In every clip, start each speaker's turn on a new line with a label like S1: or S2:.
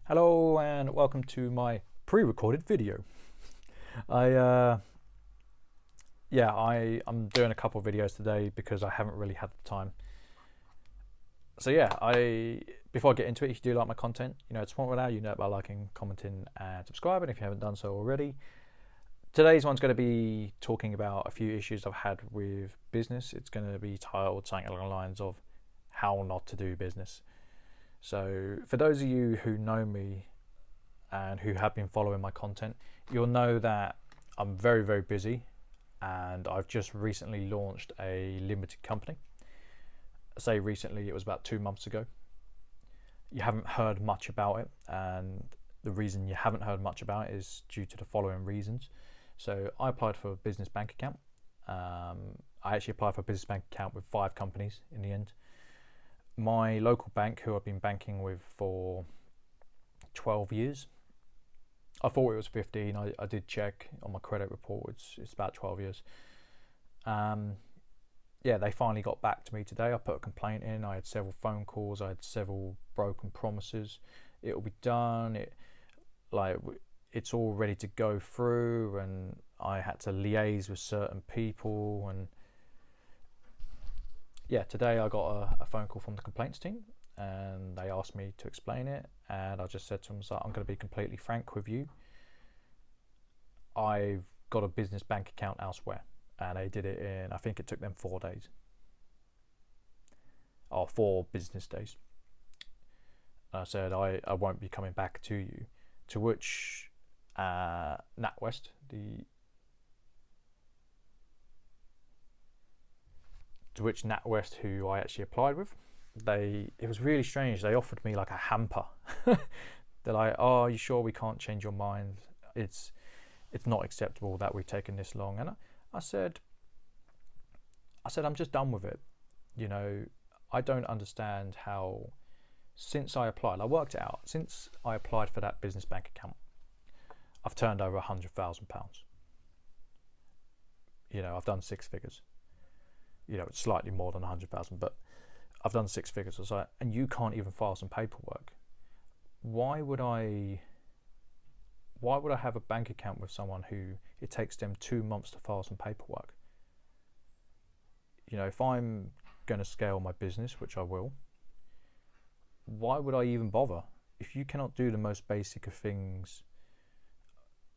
S1: Hello and welcome to my pre-recorded video. I'm doing a couple of videos today because I haven't really had the time. So before I get into it, if you do like my content, it's one now, you know it by liking, commenting and subscribing if you haven't done so already. Today's one's going to be talking about a few issues I've had with business. It's going to be titled something along the lines of how not to do business. So for those of you who know me and who have been following my content, you'll know that I'm very, very busy and I've just recently launched a limited company. I say recently, it was about 2 months ago. You haven't heard much about it, and the reason you haven't heard much about it is due to the following reasons. So I applied for a business bank account. I actually applied for a business bank account with 5 companies in the end. My local bank, who I've been banking with for 12 years, I thought it was 15. I did check on my credit report. It's about 12 years. They finally got back to me today. I put a complaint in. I had several phone calls. I had several broken promises. It will be done. It's all ready to go through, and I had to liaise with certain people. And today I got a phone call from the complaints team, and they asked me to explain it, and I just said to them, so I'm going to be completely frank with you. I've got a business bank account elsewhere, and they did it in, I think it took them 4 days, or 4 business days. I said I won't be coming back to you, to which NatWest, who I actually applied with, it was really strange. They offered me like a hamper. They're like, "Oh, are you sure we can't change your mind? It's not acceptable that we've taken this long." And I said I'm just done with it. I don't understand how, since I applied, I worked it out. Since I applied for that business bank account, I've turned over £100,000. I've done 6 figures. It's slightly more than 100,000, but I've done 6 figures. I was like, and you can't even file some paperwork. Why would I have a bank account with someone who it takes them 2 months to file some paperwork? If I'm going to scale my business, which I will, why would I even bother? If you cannot do the most basic of things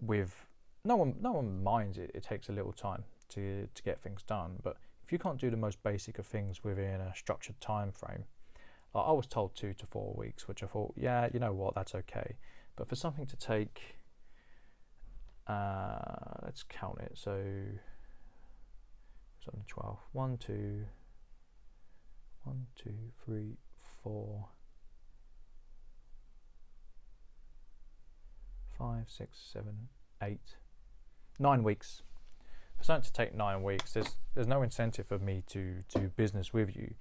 S1: with, no one minds it. It takes a little time to get things done, but if you can't do the most basic of things within a structured time frame, I was told 2 to 4 weeks, which I thought, you know what, that's okay. But for something to take, let's count it. So 7, 12, 1, 2, 3, 4, 5, 6, 7, 8, 9 weeks. For something to take 9 weeks, there's no incentive for me to do business with you,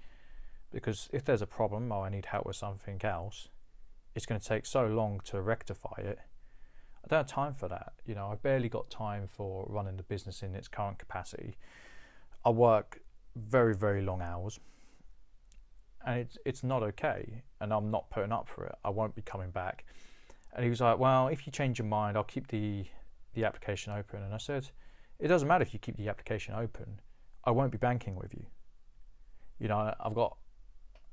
S1: because if there's a problem or I need help with something else, it's going to take so long to rectify it. I don't have time for that. I've barely got time for running the business in its current capacity. I work very, very long hours, and it's not okay, and I'm not putting up for it. I won't be coming back. And he was like, well, if you change your mind, I'll keep the application open. And I said, it doesn't matter if you keep the application open. I won't be banking with you. I've got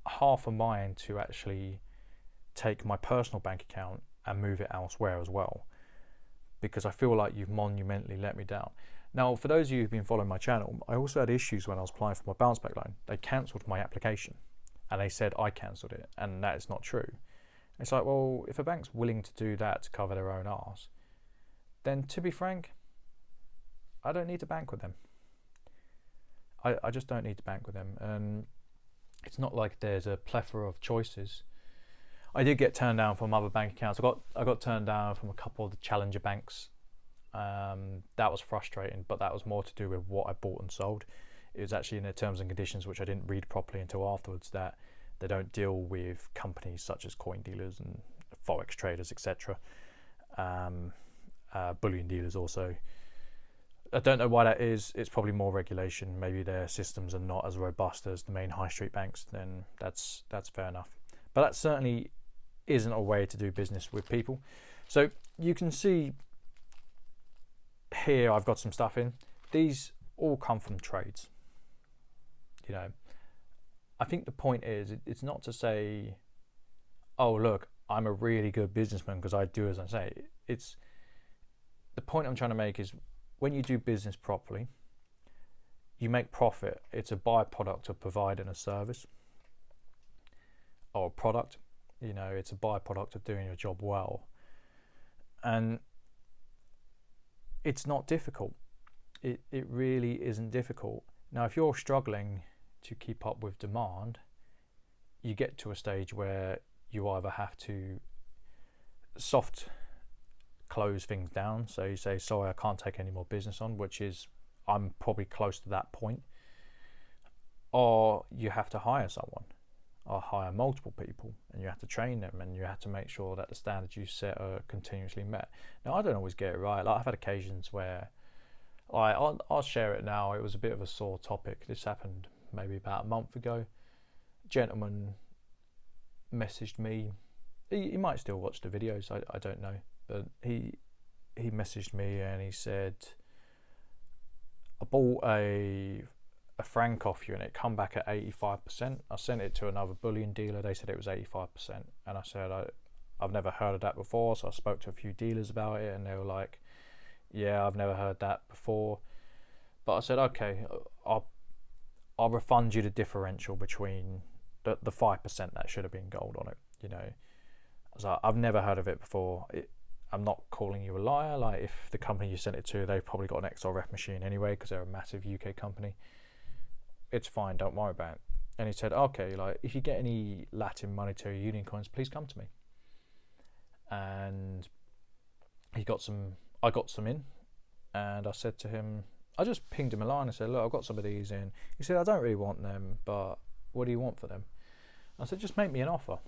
S1: half a mind to actually take my personal bank account and move it elsewhere as well, because I feel like you've monumentally let me down. Now, for those of you who've been following my channel, I also had issues when I was applying for my bounce back loan. They cancelled my application, and they said I cancelled it, and that is not true. It's like, well, if a bank's willing to do that to cover their own arse, then to be frank, I don't need to bank with them. I just don't need to bank with them. And it's not like there's a plethora of choices. I did get turned down from other bank accounts. I got turned down from a couple of the challenger banks. That was frustrating, but that was more to do with what I bought and sold. It was actually in their terms and conditions, which I didn't read properly until afterwards, that they don't deal with companies such as coin dealers and forex traders, etc. Bullion dealers also. I don't know why that is. It's probably more regulation. Maybe their systems are not as robust as the main high street banks. Then that's fair enough. But that certainly isn't a way to do business with people. So you can see here I've got some stuff in. These all come from trades. You know, I think the point is, it's not to say, oh look, I'm a really good businessman because I do as I say. It's the point I'm trying to make is, when you do business properly, you make profit. It's a byproduct of providing a service or a product. You know, it's a byproduct of doing your job well. And it's not difficult. It really isn't difficult. Now, if you're struggling to keep up with demand, you get to a stage where you either have to soft close things down. So you say, sorry, I can't take any more business on, which is, I'm probably close to that point. Or you have to hire someone, or hire multiple people, and you have to train them, and you have to make sure that the standards you set are continuously met. Now, I don't always get it right. Like, I've had occasions where, I'll share it now. It was a bit of a sore topic. This happened maybe about a month ago. A gentleman messaged me. He might still watch the videos. I don't know, but he messaged me and he said, I bought a franc off you and it come back at 85%. I sent it to another bullion dealer. They said it was 85%, and I said I've never heard of that before. So I spoke to a few dealers about it, and they were like, yeah, I've never heard that before. But I said, okay, I'll refund you the differential between the 5% that should have been gold on it. You know, so I've never heard of it before. I'm not calling you a liar. Like, if the company you sent it to, they've probably got an XRF machine anyway, because they're a massive UK company. It's fine, don't worry about it. And he said, okay, like, if you get any Latin monetary union coins, please come to me. And I got some in, and I said to him, I just pinged him a line and said, look, I've got some of these in. He said, I don't really want them, but what do you want for them? I said, just make me an offer.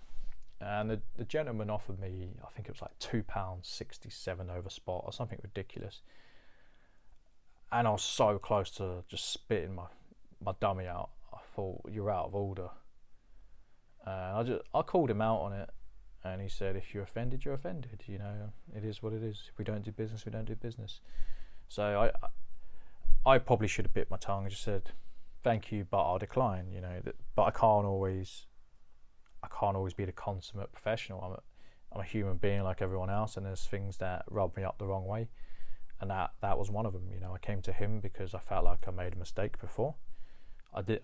S1: And the gentleman offered me, I think it was like £2.67 over spot or something ridiculous. And I was so close to just spitting my dummy out. I thought, you're out of order. And I called him out on it, and he said, if you're offended, you're offended. You know, it is what it is. If we don't do business, we don't do business. So I probably should have bit my tongue and just said, thank you, but I'll decline. You know, but I can't always be the consummate professional. I'm a human being like everyone else, and there's things that rub me up the wrong way, and that was one of them. You know, I came to him because I felt like I made a mistake before. I didn't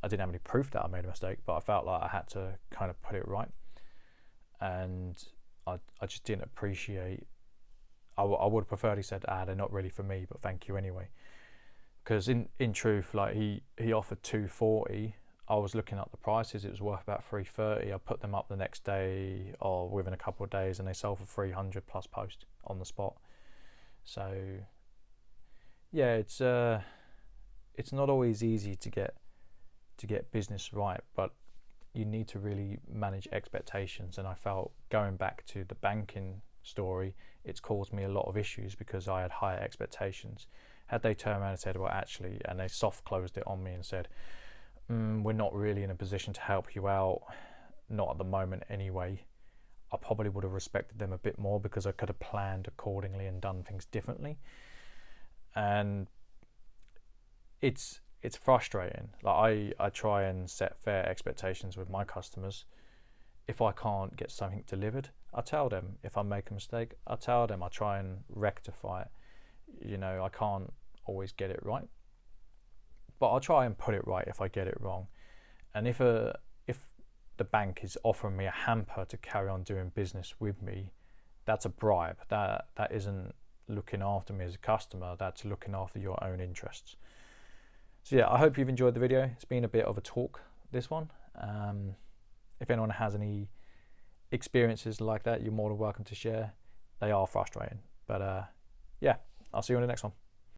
S1: have any proof that I made a mistake, but I felt like I had to kind of put it right. And I just didn't appreciate. I would have preferred he said, they're not really for me, but thank you anyway. Because in truth, like, he offered 240. I was looking at the prices, it was worth about 330. I put them up the next day or within a couple of days, and they sold for 300 plus post on the spot. So yeah, it's not always easy to get business right, but you need to really manage expectations. And I felt, going back to the banking story, it's caused me a lot of issues because I had higher expectations. Had they turned around and said, well, actually, and they soft closed it on me and said, we're not really in a position to help you out, not at the moment anyway, I probably would have respected them a bit more, because I could have planned accordingly and done things differently. And it's frustrating. Like, I try and set fair expectations with my customers. If I can't get something delivered, I tell them. If I make a mistake, I tell them. I try and rectify it. You know, I can't always get it right, but I'll try and put it right if I get it wrong. And if the bank is offering me a hamper to carry on doing business with me, that's a bribe. That isn't looking after me as a customer, that's looking after your own interests. So yeah, I hope you've enjoyed the video. It's been a bit of a talk, this one. If anyone has any experiences like that, you're more than welcome to share. They are frustrating, but yeah, I'll see you on the next one.